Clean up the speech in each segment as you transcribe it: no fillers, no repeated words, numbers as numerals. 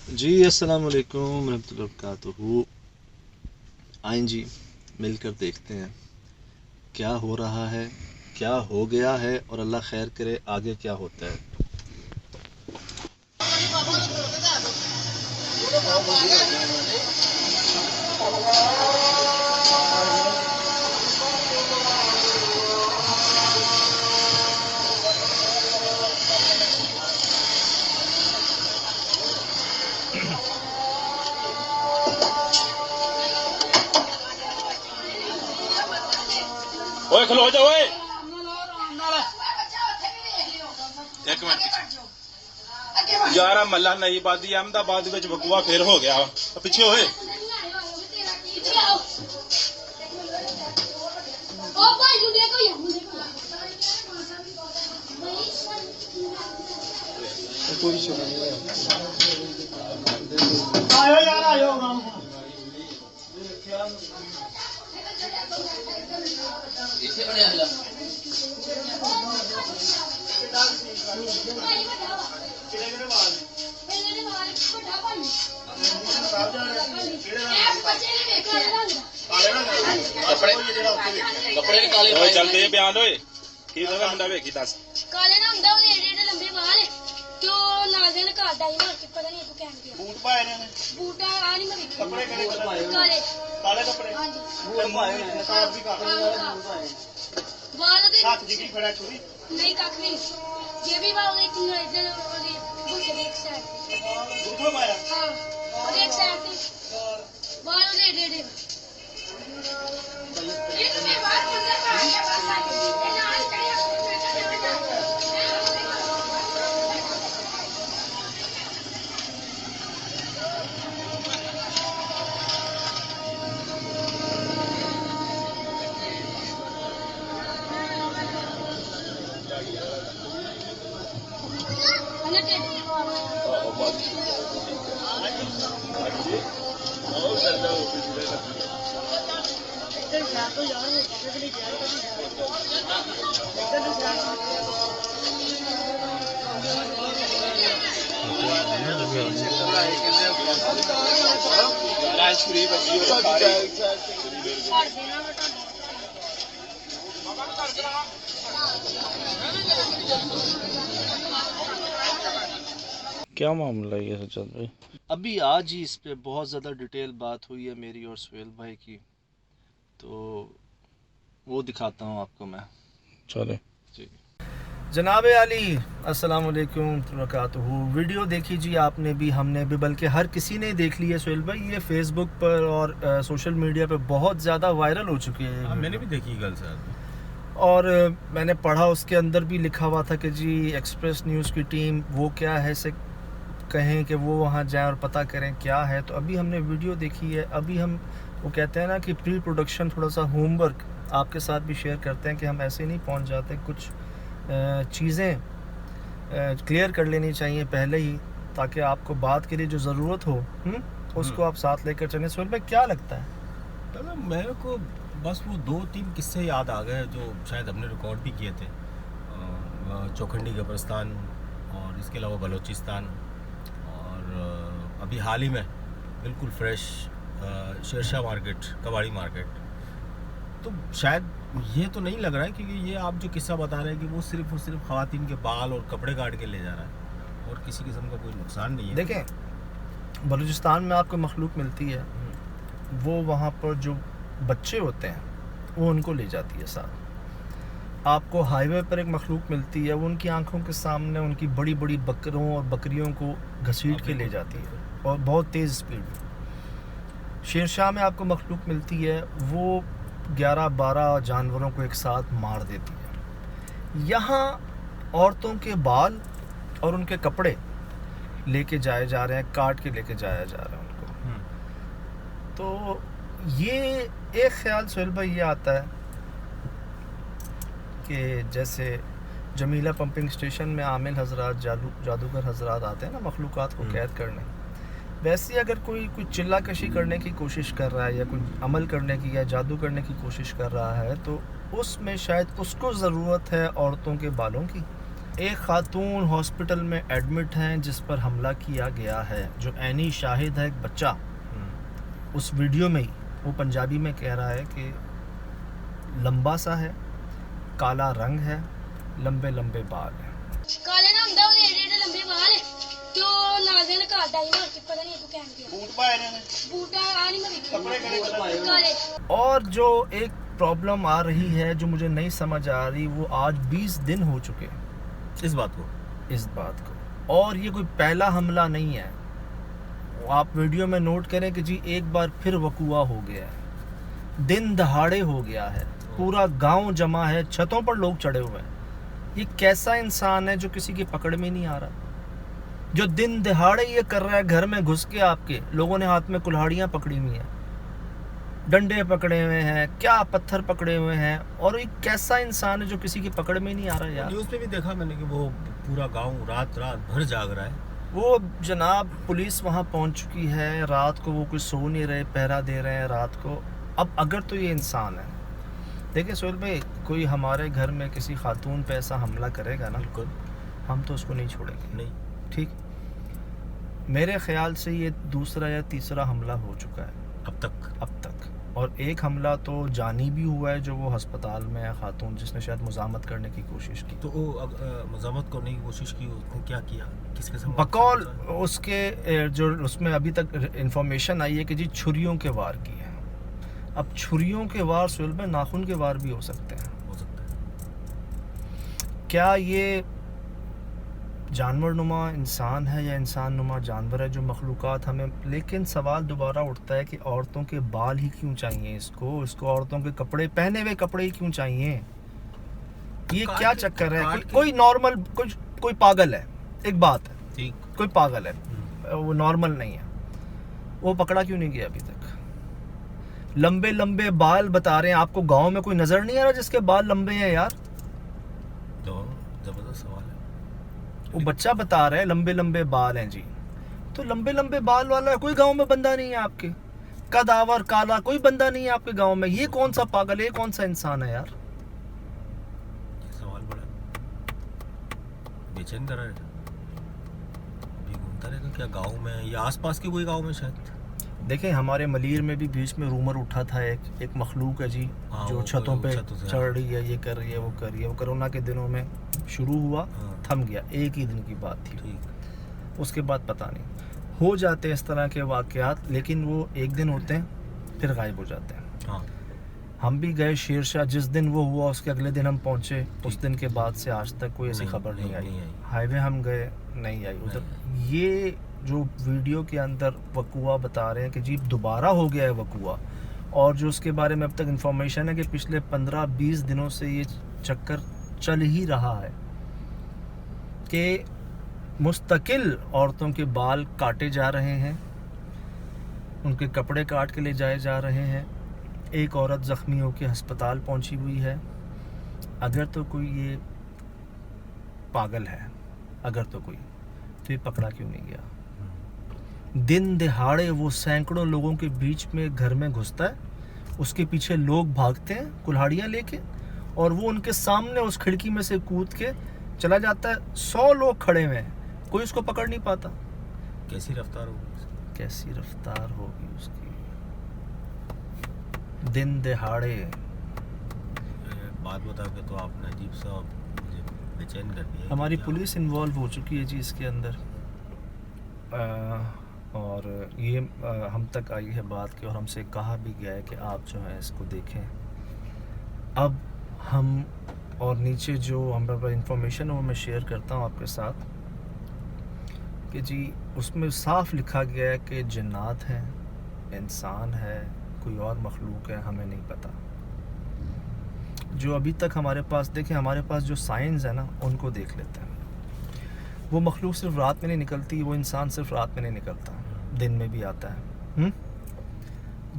जी अस्सलाम वालेकुम रहमतुल्लाहि व बरकातुहू। आएँ जी मिलकर देखते हैं क्या हो रहा है, क्या हो गया है और अल्लाह खैर करे आगे क्या होता है। ओए खलो जा ओए एक मिनट यार मल्ला नई बादी अहमदाबाद विच वकुआ फिर हो गया पीछे होए आयो यार आयो इसे बड़े हल्ला कपड़े काले ओए चल दे बयान ओए की दा मुंडा वेखी दस काले ना ਹੁੰਦਾ ਉਹਦੇ ਏਡੇ ਏਡੇ ਲੰਬੇ ਵਾਲ ਤੇ ਉਹ ਨਾਲ ਦੇ ਨੇ ਘਰ ਡਾਈ ਮਾਰ ਕੇ ਪਤਾ ਨਹੀਂ ਤੂੰ ਕਹਿਣ ਗਿਆ बूट पाए ने ਬੂਟ ਆ ਨਹੀਂ ਮੈਂ ਵੇਖਿਆ कपड़े कड़े ਕਾਲੇ काले कपड़े ਹਾਂਜੀ बूट पाए ने नकाब भी काले ਵਾਲ ਉਹਦੇ हाथ जिगरी खड़ा छुरी ਨਹੀਂ ਕੱਖ ਨਹੀਂ ਜੇ ਵੀ ਵਾਲ ਉਹਦੇ ਕਿੰਨਾ ਇਧਰ ਉਹਦੇ ਬੁੱਕੇ ਦੇ ਇੱਕ ਸਾਈਡ बूट पाया ਹਾਂ ਉਹਦੇ ਇੱਕ ਸਾਈਡ ਤੇ ਵਾਲ ਉਹਦੇ ਏਡੇ ਏਡੇ ਇਹ ਮੈਂ ਬਾਹਰ ਮੁੰਡਾ ਪਾ ਗਿਆ ਬਸ ਇਹ ਨਾਲ ਕਰਿਆ छुरी बची क्या मामला है ये सज्जाद भाई? अभी आज ही इस पे बहुत ज़्यादा डिटेल बात हुई है मेरी और सुहेल भाई की, तो वो दिखाता हूँ आपको मैं। चले जी जनाब अली अस्सलाम वालेकुम वरहमतुल्लाहि। वीडियो देखी जी आपने भी, हमने भी, बल्कि हर किसी ने देख ली है सुहेल भाई। ये फेसबुक पर और सोशल मीडिया पे बहुत ज़्यादा वायरल हो चुके हैं। मैंने भी देखी कल सर और मैंने पढ़ा उसके अंदर भी लिखा हुआ था कि जी एक्सप्रेस न्यूज़ की टीम वो क्या है से कहें कि वो वहाँ जाएं और पता करें क्या है। तो अभी हमने वीडियो देखी है। अभी हम वो कहते हैं ना कि प्री प्रोडक्शन थोड़ा सा होमवर्क आपके साथ भी शेयर करते हैं कि हम ऐसे नहीं पहुँच जाते, कुछ चीज़ें क्लियर कर लेनी चाहिए पहले ही, ताकि आपको बात के लिए जो ज़रूरत हो उसको आप साथ लेकर चलें। सुहेल भाई क्या लगता है? तो मेरे को बस वो 2-3 किस्से याद आ गए जो शायद हमने रिकॉर्ड भी किए थे। चौखंडी कब्रिस्तान और इसके अलावा बलूचिस्तान, और अभी हाल ही में बिल्कुल फ्रेश शेरशाह मार्केट, कबाड़ी मार्केट। तो शायद ये तो नहीं लग रहा है क्योंकि ये आप जो किस्सा बता रहे हैं कि वो सिर्फ और सिर्फ ख़वातीन के बाल और कपड़े काट के ले जा रहा है और किसी किस्म का कोई नुकसान नहीं है। देखें बलूचिस्तान में आपको मखलूक मिलती है, वो वहाँ पर जो बच्चे होते हैं वो उनको ले जाती है साथ। आपको हाईवे पर एक मखलूक मिलती है, वो उनकी आंखों के सामने उनकी बड़ी बड़ी बकरों और बकरियों को घसीट के ले जाती है और बहुत तेज़ स्पीड में। शेरशाह में आपको मखलूक मिलती है, वो 11-12 जानवरों को एक साथ मार देती है। यहाँ औरतों के बाल और उनके कपड़े लेके जाए जा रहे हैं, काट के लेके जाया जा रहा है उनको। तो ये एक ख्याल सुहेल भाई ये आता है कि जैसे जमीला पंपिंग स्टेशन में आमिल हजरात, जादूगर हजरात आते हैं ना मखलूक़ात को कैद करने, वैसे अगर कोई चिल्ला कशी करने की कोशिश कर रहा है या कोई अमल करने की या जादू करने की कोशिश कर रहा है, तो उसमें शायद उसको ज़रूरत है औरतों के बालों की एक खातून हॉस्पिटल में एडमिट हैं जिस पर हमला किया गया है। जो ऐनी शाहिद है, एक बच्चा, उस वीडियो में ही वो पंजाबी में कह रहा है कि लंबा सा है, काला रंग है, लंबे लंबे बाल हैं। काले ना ਹੁੰਦਾ ਉਹਦੇ ਏਡੇ ਲੰਬੇ ਵਾਲ ਤੇ ਉਹ ਨਾਲ ਦੇ ਨੇ ਘਰ ਡਾਈ ਮਾਰ ਕੇ ਪਤਾ ਨਹੀਂ ਤੂੰ ਕਹਿਣ ਗਿਆ ਬੂਟ ਪਾਏ ਨੇ ਉਹਨੇ ਬੂਟਾ ਆ ਨਹੀਂ ਮੈਂ ਕੱਪੜੇ ਕਿਹੜੇ ਕਲਰ ਦੇ ਕਾਲੇ और जो एक प्रॉब्लम आ रही है जो मुझे नहीं समझ आ रही, वो आज 20 दिन हो चुके इस बात को इस बात को, और ये कोई पहला हमला नहीं है। आप वीडियो में नोट करें कि जी एक बार फिर वकुआ हो गया है, दिन दहाड़े हो गया है, पूरा गांव जमा है, छतों पर लोग चढ़े हुए हैं। ये कैसा इंसान है जो किसी की पकड़ में नहीं आ रहा, जो दिन दहाड़े ये कर रहा है, घर में घुस के आपके लोगों ने हाथ में कुल्हाड़ियाँ पकड़ी हुई हैं, डंडे पकड़े हुए हैं, क्या पत्थर पकड़े हुए हैं, और ये कैसा इंसान है जो किसी की पकड़ में नहीं आ रहा यार। न्यूज़ में भी देखा मैंने कि वो पूरा गांव रात भर जाग रहा है। वो जनाब पुलिस वहाँ पहुँच चुकी है, रात को वो कुछ सो नहीं रहे, पहरा दे रहे हैं रात को। अब अगर तो ये इंसान है, देखिए सोहेल भाई, कोई हमारे घर में किसी खातून पे ऐसा हमला करेगा ना, बिल्कुल हम तो उसको नहीं छोड़ेंगे, नहीं, ठीक। मेरे ख्याल से ये दूसरा या तीसरा हमला हो चुका है अब तक। और एक हमला तो जानी भी हुआ है, जो वो अस्पताल में है खातून, जिसने शायद मुज़ामत करने की कोशिश की। तो वो मज़ामत करने की कोशिश की, उसने क्या किया, किसके साथ? बकौल उसके जो उसमें अभी तक इंफॉर्मेशन आई है कि जी छुरियों के वार किए हैं। अब छुरियों के वार सोहेल में नाखून के वार भी हो सकते हैं। हो सकता है। क्या ये जानवर नुमा इंसान है या इंसान नुमा जानवर है, जो मखलूक़ात हमें, लेकिन सवाल दोबारा उठता है कि औरतों के बाल ही क्यों चाहिए इसको औरतों के कपड़े, पहने हुए कपड़े ही क्यों चाहिए? ये क्या चक्कर है? कोई नॉर्मल, कोई पागल है, एक बात है, ठीक, कोई पागल है, वो नॉर्मल नहीं है, वो पकड़ा क्यों नहीं गया अभी तक? लंबे लंबे बाल बता रहे हैं आपको, गांव में कोई नजर नहीं आ रहा जिसके बाल लंबे हैं यार? तो जबरदस्त सवाल है। वो बच्चा बता रहा है लंबे लंबे बाल हैं जी, तो लंबे लंबे बाल वाला कोई गांव में बंदा नहीं है आपके, कदावर काला कोई बंदा नहीं है आपके गांव में। ये कौन सा पागल है, कौन सा इंसान है यार? सवाल बड़ा बेचैन कर रहा है। अभी घूमता रहेगा क्या गांव में या आसपास के कोई गांव में? शायद देखें, हमारे मलीर में भी बीच में रूमर उठा था, एक मखलूक है जी, हाँ, जो वो छतों पे छतों से, चढ़ रही है, ये कर रही है, वो कर रही है। वो कोरोना के दिनों में शुरू हुआ, हाँ। थम गया, एक ही दिन की बात थी, ठीक, उसके बाद पता नहीं। हो जाते हैं इस तरह के वाक़यात, लेकिन वो एक दिन होते हैं फिर गायब हो जाते हैं। हाँ, हम भी गए शेरशाह, जिस दिन वो हुआ उसके अगले दिन हम पहुंचे, उस दिन के बाद से आज तक कोई ऐसी नहीं, खबर नहीं नहीं आई। आई। हाईवे हम गए, नहीं आई उधर। ये जो वीडियो के अंदर वकुआ बता रहे हैं कि जी दोबारा हो गया है वकुआ, और जो उसके बारे में अब तक इंफॉर्मेशन है कि पिछले 15-20 दिनों से ये चक्कर चल ही रहा है कि मुस्तकिल औरतों के बाल काटे जा रहे हैं, उनके कपड़े काट के ले जाए जा रहे हैं। एक औरत ज़ख्मी होकर अस्पताल पहुंची हुई है। अगर तो कोई ये पागल है, अगर तो कोई, तो ये पकड़ा क्यों नहीं गया? दिन दिहाड़े वो सैकड़ों लोगों के बीच में घर में घुसता है, उसके पीछे लोग भागते हैं कुल्हाड़ियाँ लेके, और वो उनके सामने उस खिड़की में से कूद के चला जाता है। 100 लोग खड़े हुए हैं, कोई उसको पकड़ नहीं पाता। कैसी रफ्तार होगी, कैसी रफ्तार होगी उसकी, दिन दिहाड़े। ये बात बता के तो आपने अजीब सा मुझे बेचैन कर दिया। हमारी पुलिस इन्वॉल्व हो चुकी है जी इसके अंदर, और ये हम तक आई है बात की, और हमसे कहा भी गया है कि आप जो है इसको देखें। अब हम, और नीचे जो हमारे पास इंफॉर्मेशन है वो मैं शेयर करता हूँ आपके साथ, कि जी उसमें साफ लिखा गया है कि जिन्नात हैं, इंसान है, कोई और मखलूक है, हमें नहीं पता। जो अभी तक हमारे पास, देखें हमारे पास जो साइंस है ना, उनको देख लेते हैं। वो मखलूक सिर्फ रात में नहीं निकलती, वो इंसान सिर्फ रात में नहीं निकलता, दिन में भी आता है।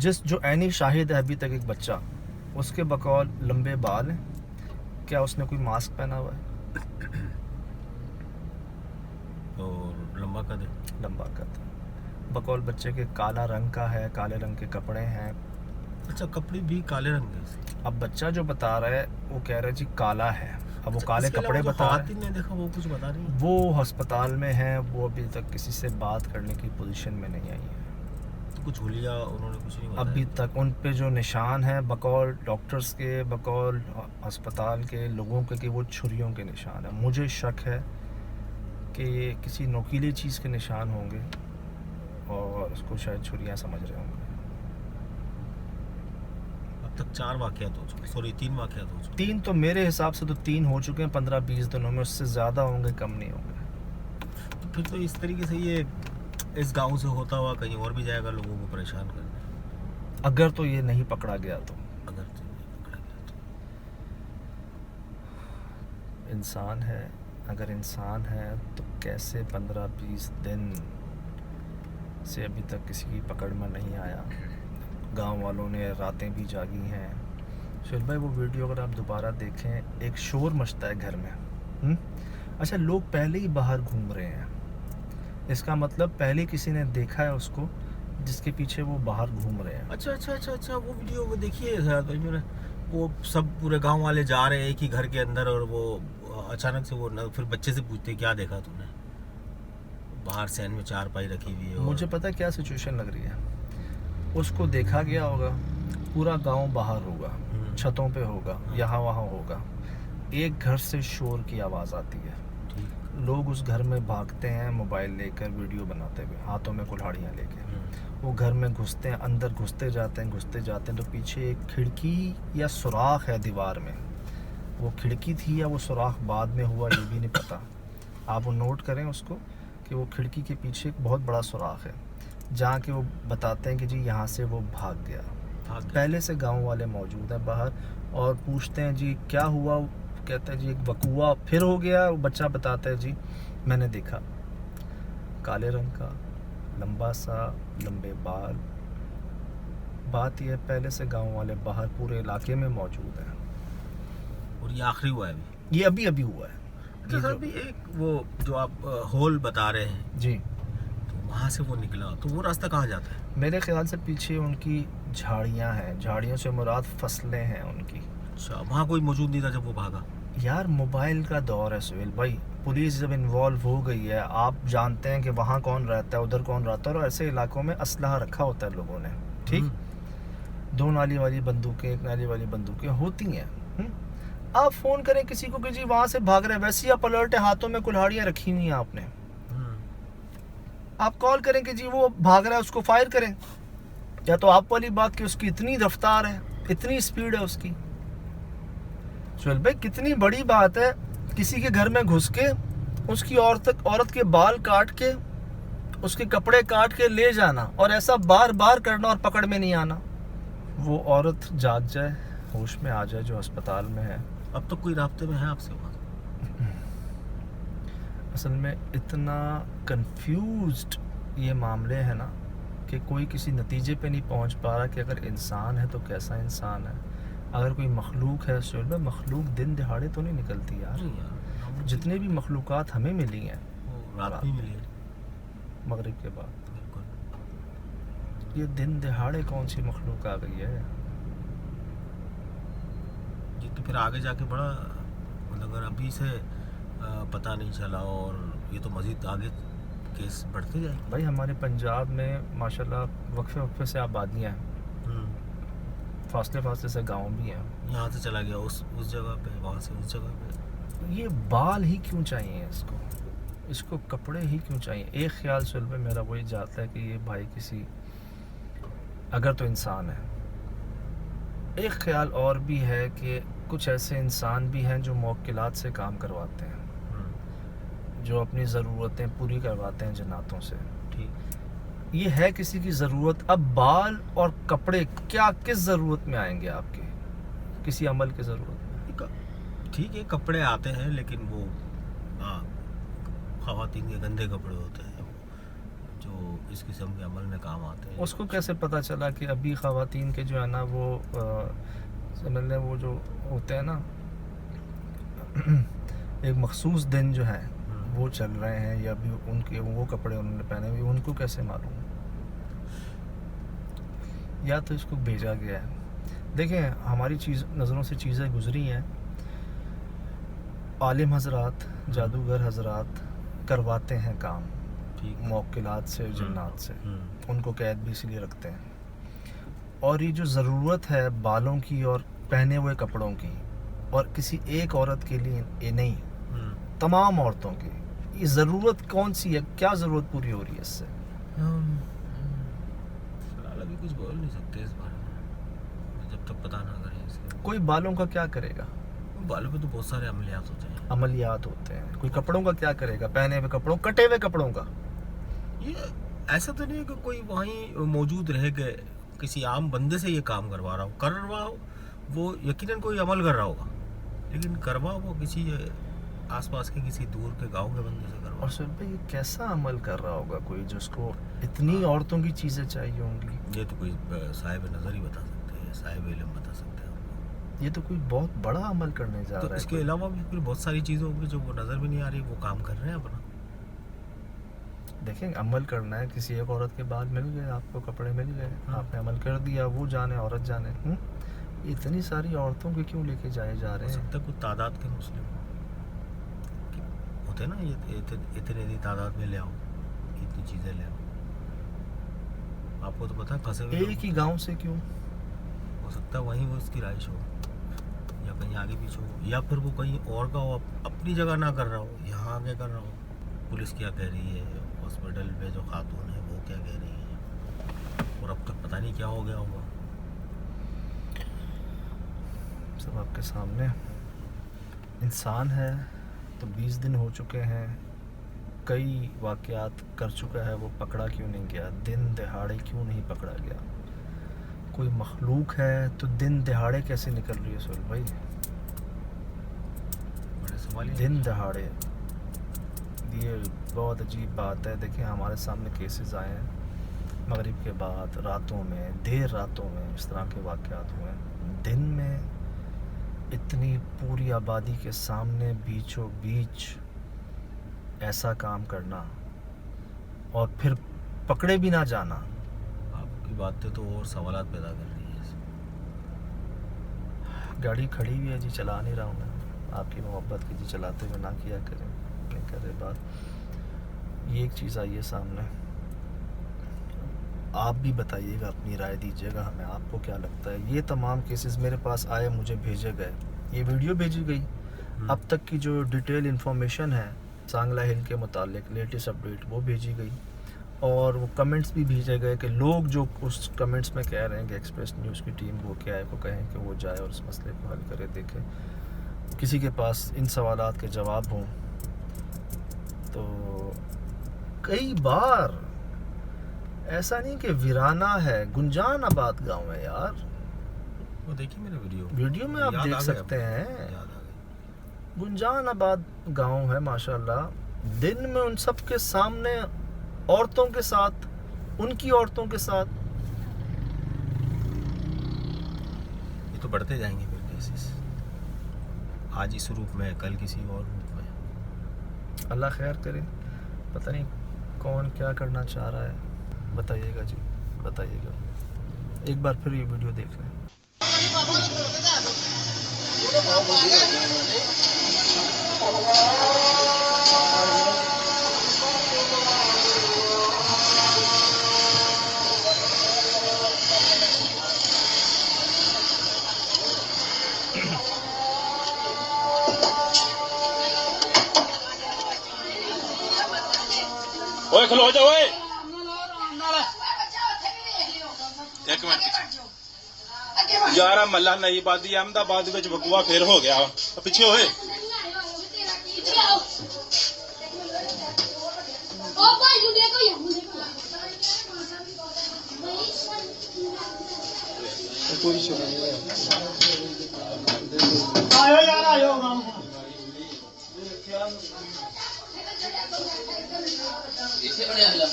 जो ऐनी शाहिद है अभी तक, एक बच्चा, उसके बकौल लंबे बाल हैं, क्या उसने कोई मास्क पहना हुआ है? और लंबा कद है, लंबा कद। बकौल बच्चे के काला रंग का है, काले रंग के कपड़े हैं। अच्छा, कपड़े भी काले रंग के? अब बच्चा जो बता रहा है वो कह रहा है जी काला है। अब वो काले इसके कपड़े अलावा जो बता रहे खवातीन ने देखा वो कुछ बता रही है? वो अस्पताल में हैं, वो अभी तक किसी से बात करने की पोजीशन में नहीं आई है तो कुछ हुलिया उन्होंने कुछ नहीं बताया? अभी तक। उन पे जो निशान हैं बकौल डॉक्टर्स के, बकौल अस्पताल के लोगों के, कि वो छुरियों के निशान है। मुझे शक है कि ये किसी नोकीली चीज़ के निशान होंगे और उसको शायद छुरियाँ समझ रहे होंगे। अब तक 4 वाक़यात हो चुके, सॉरी 3 वाक़यात हो चुके। 3 तो मेरे हिसाब से तो 3 हो चुके हैं 15-20 दिनों में, उससे ज़्यादा होंगे, कम नहीं होंगे। तो फिर तो इस तरीके से ये इस गांव से होता हुआ कहीं और भी जाएगा लोगों को परेशान करने, अगर तो ये नहीं पकड़ा गया तो। अगर तो नहीं पकड़ा गया तो। इंसान है, अगर इंसान है तो कैसे 15-20 दिन से अभी तक किसी की पकड़ में नहीं आया। गांव वालों ने रातें भी जागी हैं। शुल भाई वो वीडियो अगर आप दोबारा देखें, एक शोर मचता है घर में। अच्छा, लोग पहले ही बाहर घूम रहे हैं, इसका मतलब पहले किसी ने देखा है उसको जिसके पीछे वो बाहर घूम रहे हैं। अच्छा, वो वीडियो वो देखिए भाई मेरा, वो सब पूरे गांव वाले जा रहे हैं एक ही घर के अंदर, और वो अचानक से वो फिर बच्चे से पूछते क्या देखा तूने, बाहर सैन में 4 पाई रखी हुई है। मुझे पता है क्या सिचुएशन लग रही है, उसको देखा गया होगा, पूरा गांव बाहर होगा, छतों पे होगा, यहाँ वहाँ होगा, एक घर से शोर की आवाज़ आती है, लोग उस घर में भागते हैं मोबाइल लेकर वीडियो बनाते हुए, हाथों में कुल्हाड़ियाँ लेके। वो घर में घुसते हैं, अंदर घुसते जाते हैं तो पीछे एक खिड़की या सुराख है दीवार में। वो खिड़की थी या वो सुराख बाद में हुआ ये भी नहीं पता। आप वो नोट करें उसको कि वो खिड़की के पीछे एक बहुत बड़ा सुराख है, जहाँ के वो बताते हैं कि जी यहाँ से वो भाग गया। पहले से गाँव वाले मौजूद हैं बाहर और पूछते हैं जी क्या हुआ, कहता है जी एक वकुआ फिर हो गया। वो बच्चा बताता है जी मैंने देखा, काले रंग का, लंबा सा, लंबे बाल। बात यह पहले से गांव वाले बाहर पूरे इलाके में मौजूद हैं। और ये आखिरी हुआ है अभी? ये अभी हुआ है। अच्छा सर, अभी एक वो जो आप होल बता रहे हैं जी, तो वहाँ से वो निकला, तो वो रास्ता कहाँ जाता है? मेरे ख्याल से पीछे उनकी झाड़ियाँ हैं, झाड़ियों से मुराद फसलें हैं उनकी। अच्छा, वहाँ कोई मौजूद नहीं था जब वो भागा? यार मोबाइल का दौर है सुहेल भाई, पुलिस जब इन्वॉल्व हो गई है, आप जानते हैं कि वहाँ कौन रहता है, उधर कौन रहता है, और ऐसे इलाकों में असलहा रखा होता है लोगों ने, ठीक। 2 नाली वाली बंदूकें, 1 नाली वाली बंदूकें होती हैं। आप फ़ोन करें किसी को कि जी वहाँ से भाग रहे हैं, वैसे ही आप अलर्ट है, हाथों में कुल्हाड़ियाँ रखी हुई हैं आपने, आप कॉल करें कि जी वो भाग रहा है, उसको फायर करें। या तो आप वाली बात कि उसकी इतनी रफ्तार है, इतनी स्पीड है उसकी। चल भाई कितनी बड़ी बात है किसी के घर में घुस के उसकी औरत के बाल काट के, उसके कपड़े काट के ले जाना, और ऐसा बार बार करना और पकड़ में नहीं आना। वो औरत जाग जाए, होश में आ जाए, जो अस्पताल में है। अब तो कोई रास्ते में है आपसे वहाँ? असल में इतना कंफ्यूज्ड ये मामले हैं ना कि कोई किसी नतीजे पे नहीं पहुंच पा रहा कि अगर इंसान है तो कैसा इंसान है, अगर कोई मखलूक है। शुल्ब मखलूक दिन दिहाड़े तो नहीं निकलती यार। जितने भी मखलूक़ात हमें मिली हैं रात में मिली है मगरिब के बाद, ये दिन दिहाड़े कौन सी मखलूक आ गई है। ये तो फिर आगे जाके बड़ा, मतलब अगर अभी से पता नहीं चला और ये तो मज़ीद आगे केस बढ़ते जाएंगे। भाई हमारे पंजाब में माशाल्लाह वक्फे से आबादियाँ हैं, फासले से गांव भी हैं। यहाँ से चला गया उस जगह पे, वहाँ से उस जगह पे। ये बाल ही क्यों चाहिए इसको कपड़े ही क्यों चाहिए। एक ख्याल सुल्ब मेरा वही जाता है कि ये भाई किसी, अगर तो इंसान है। एक ख्याल और भी है कि कुछ ऐसे इंसान भी हैं जो मौक्किलात से काम करवाते हैं, जो अपनी ज़रूरतें पूरी करवाते हैं जन्नातों से। ठीक, ये है किसी की ज़रूरत। अब बाल और कपड़े क्या किस ज़रूरत में आएंगे आपके, किसी अमल की ज़रूरत में। ठीक है, कपड़े आते हैं, लेकिन वो ख़वातीन के गंदे कपड़े होते हैं जो इस किस्म के अमल में काम आते हैं। उसको कैसे पता चला कि अभी ख़वातीन के जो है ना वो समझ लें वो जो होते हैं ना एक मखसूस दिन जो है वो चल रहे हैं, या भी उनके वो कपड़े उन्होंने पहने हुए, उनको कैसे मालूम। या तो इसको भेजा गया है। देखें हमारी नज़रों से चीज़ें गुजरी हैं, आलिम हजरात, जादूगर हजरात करवाते हैं काम ठीक। मौक्किलात से, जन्नात से, उनको कैद भी इसीलिए रखते हैं। और ये जो ज़रूरत है बालों की और पहने हुए कपड़ों की, और किसी एक औरत के लिए ये नहीं, तमाम औरतों की ये ज़रूरत कौन सी है, क्या ज़रूरत पूरी हो रही है इससे? फिलहाल अभी कुछ बोल नहीं सकते इस बारे में, जब तक पता ना करें इसके। कोई बालों का क्या करेगा? बालों पे तो बहुत सारे अमलियात होते हैं। अमलियात होते हैं। कोई कपड़ों का क्या करेगा? पहने हुए कपड़ों, कटे हुए कपड़ों का। ये ऐसा तो नहीं है कि कोई वहीं मौजूद रह गए, किसी आम बंदे से ये काम करवा रहा हो, कर रहा हो, वो यकीनन कोई अमल कर रहा होगा, लेकिन करवा वो किसी आसपास के किसी दूर के गांव के बंदे से करवा। और सर भाई ये कैसा अमल कर रहा होगा कोई जिसको इतनी औरतों की चीज़ें चाहिए होंगी? ये तो कोई साहिब नज़र ही बता सकते हैं, साहिब इल्म बता सकते हैं आपको। ये तो कोई बहुत बड़ा अमल करने जा तो रहा है। इसके अलावा भी फिर बहुत सारी चीज़ें होंगी जो वो नज़र भी नहीं आ रही, वो काम कर रहे हैं अपना। देखें, अमल करना है, किसी एक औरत के बाल मिल गए, आपको कपड़े मिल गए, आपने अमल कर दिया, वो जाने, औरत जाने। इतनी सारी औरतों के क्यों लेके जाए जा रहे हो हैं? सकता है कुछ तादाद के मुस्लिम होते हैं ना, ये इतनी तादाद में ले आओ, इतनी चीज़ें ले आओ। आपको तो पता है फंसे हुए एक ही गांव से क्यों? हो सकता है वहीं वो उसकी राइश हो, या कहीं आगे पीछे हो, या फिर वो कहीं और का हो, अपनी जगह ना कर रहा हो, यहाँ आगे कर रहा हो। पुलिस क्या कह रही है, हॉस्पिटल पे जो खातून है वो क्या कह रही है, और अब तक पता नहीं क्या हो गया होगा। सब आपके सामने। इंसान है तो 20 दिन हो चुके हैं, कई वाक़यात कर चुका है, वो पकड़ा क्यों नहीं गया? दिन दहाड़े क्यों नहीं पकड़ा गया? कोई मखलूक है तो दिन दहाड़े कैसे निकल रही है सोहेल भाई? बड़े सवाल दिन दहाड़े, ये बहुत अजीब बात है। देखिए हमारे सामने केसेस आए हैं मगरिब के बाद, रातों में, देर रातों में इस तरह के वाक़यात हुए हैं। दिन में इतनी पूरी आबादी के सामने बीचों बीच ऐसा काम करना और फिर पकड़े भी ना जाना। आपकी बातें तो और सवालात पैदा कर रही है। गाड़ी खड़ी हुई है जी, चला नहीं रहा हूँ मैं, आपकी मोहब्बत की जी, चलाते हुए ना किया करें, नहीं कर रहे बात। ये एक चीज़ आई है सामने, आप भी बताइएगा, अपनी राय दीजिएगा हमें, आपको क्या लगता है? ये तमाम केसेस मेरे पास आए, मुझे भेजे गए, ये वीडियो भेजी गई, अब तक की जो डिटेल इन्फॉर्मेशन है सांगला हिल के मुतालिक लेटेस्ट अपडेट वो भेजी गई, और वो कमेंट्स भी भेजे गए कि लोग जो उस कमेंट्स में कह रहे हैं कि एक्सप्रेस न्यूज़ की टीम वो क्या है, को कहें कि वो जाए और इस मसले को हल करे, देखें किसी के पास इन सवालात के जवाब हों। तो कई बार ऐसा नहीं कि वीराना है, गुंजान आबाद गांव है यार। वो देखिए मेरा वीडियो में आप याद देख आ गया, सकते हैं, याद आ गया। गुंजान आबाद गांव है माशाल्लाह। दिन में उन सब के सामने औरतों के साथ, उनकी औरतों के साथ, ये तो बढ़ते जाएंगे फिर केसेस, आज इस रूप में, कल किसी और रूप में। अल्लाह खैर करे। पता नहीं कौन क्या करना चाह रहा है, बताइएगा जी, बताइएगा। एक बार फिर ये वीडियो देख लें। ओए खलो जा ओए, एक मिनट पीछे यार, मल्ला नई बादी अहमदाबाद ਵਿੱਚ ਵਕੂਆ ਫੇਰ ਹੋ ਗਿਆ, ਪਿੱਛੇ ਹੋਏ। ओ भाई मुझे को या मुझे को आयो यार, आयो राम। इसे बड़े अगला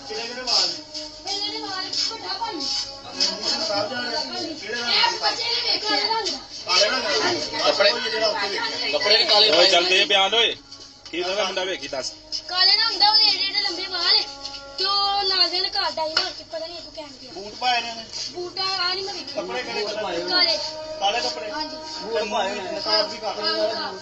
किड़े वाल मेरे वाल छोटा पानी साहब जा रहे हैं। किड़े एक बच्चे ने देखा रंग काले ना कपड़े भी काले ਓਏ ਚੱਲ ਦੇ ਬਿਆਨ ਓਏ, ਕੀ ਦਾ ਮੁੰਡਾ ਵੇਖੀ ਦੱਸ। काले ना ਹੁੰਦਾ ਉਹਦੇ ਏਡੇ ਏਡੇ ਲੰਬੇ ਵਾਲ ਤੇ ਉਹ ਨਾਲ ਨਾਜ਼ਨ ਘਰ ਡਾਈ ਮਾਰ ਕੇ ਪਤਾ ਨਹੀਂ ਅੱਗੋਂ ਕਹਿਣ ਗਿਆ ਬੂਟ ਪਾਏ ਨੇ ਉਹਨੇ? ਬੂਟ ਆ ਨਹੀਂ ਮੈਂ ਵੇਖਿਆ ਕੱਪੜੇ ਕਿਹੜੇ ਕਲਰ ਦੇ? ਕਾਲੇ ਕਾਲੇ ਕੱਪੜੇ ਹਾਂਜੀ ਤੇ ਮੂੰਹ ਨਕਾਬ ਵੀ ਕਰ ਆਹ